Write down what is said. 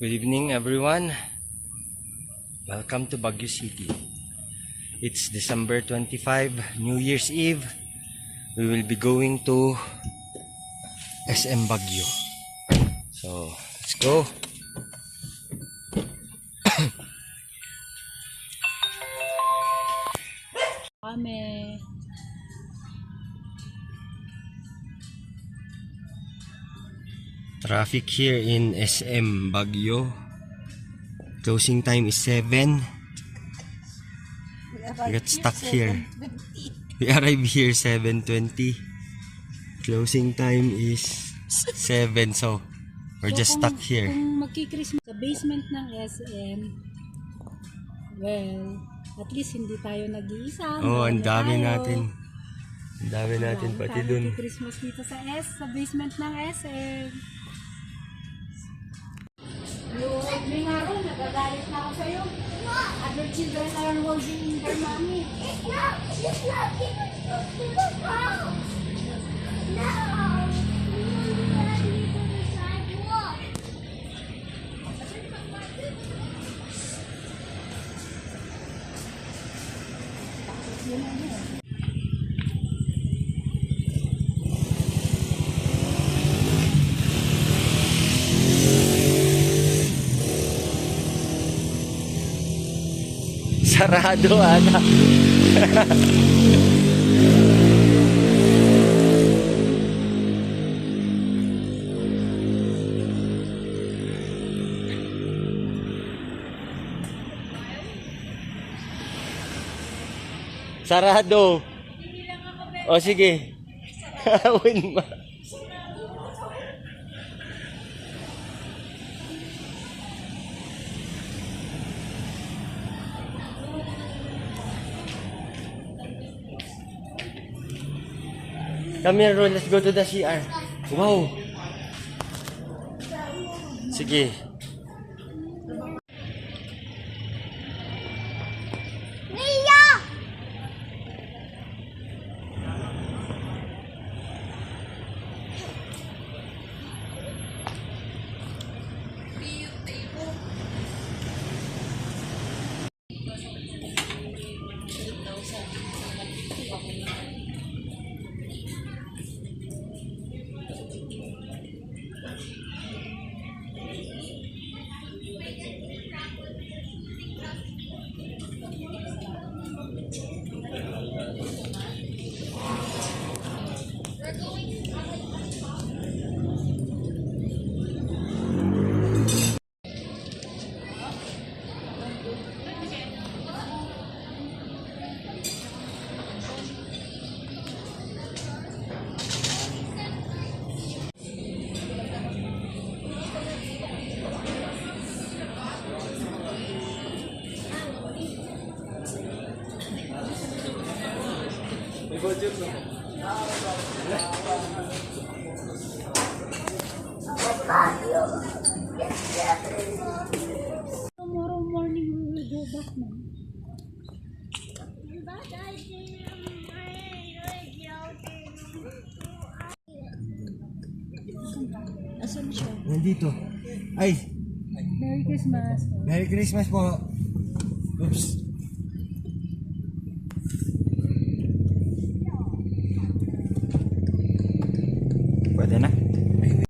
Good evening, everyone. Welcome to Baguio City. It's December 25, New Year's Eve. We will be going to SM Baguio. So, let's go. Kami. Traffic here in SM Baguio. Closing time is 7. We got stuck here. We arrived here 7:20. Closing time is 7, so we're just stuck here. Kung magki-Christmas sa basement ng SM, well, at least hindi tayo nag-iisa. Oh, ang dami tayo. natin. Ang dami natin pati dun. Christmas dito sa basement ng SM. May nga rin, nagagalit na ako sa'yo. Other children are holding their mommy. Sarado, anak. Sarado. O sige. Win ma. Come here, Ron. Let's go to the CR. Wow. Sige. Tomorrow morning we will go back now. Asan siya? Nandito. Ay. Merry Christmas. Merry Christmas po. Oops.